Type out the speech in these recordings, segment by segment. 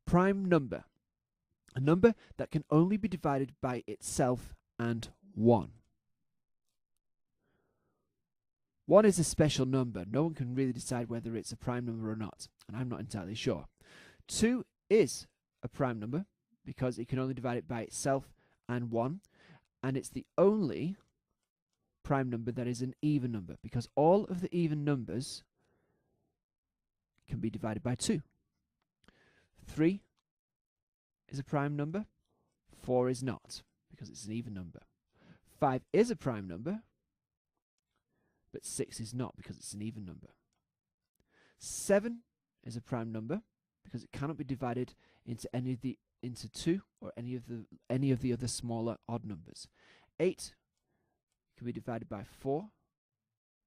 prime number. A number that can only be divided by itself and 1. 1 is a special number. No one can really decide whether it's a prime number or not, and I'm not entirely sure. 2 is a prime number because it can only divide it by itself and 1, and it's the only prime number that is an even number because all of the even numbers can be divided by 2. 3 is a prime number. 4 is not because it's an even number. 5 is a prime number, but 6 is not because it's an even number. 7 is a prime number because it cannot be divided into 2 or any of the other smaller odd numbers. 8 can be divided by 4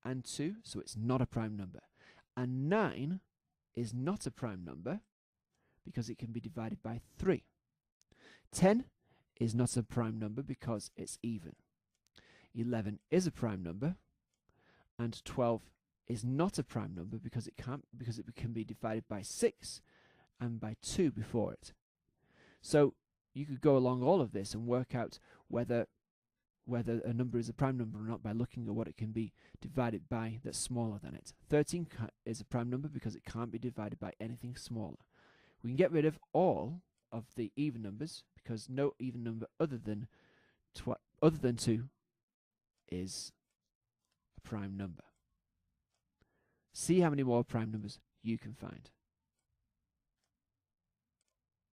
and 2, so it's not a prime number. And 9 is not a prime number because it can be divided by 3. 10 is not a prime number because it's even. 11 is a prime number, and 12 is not a prime number because it can be divided by 6 and by 2 before it. So you could go along all of this and work out whether a number is a prime number or not by looking at what it can be divided by that's smaller than it. 13 is a prime number because it can't be divided by anything smaller. We can get rid of all of the even numbers because no even number other than 2 is a prime number. See how many more prime numbers you can find.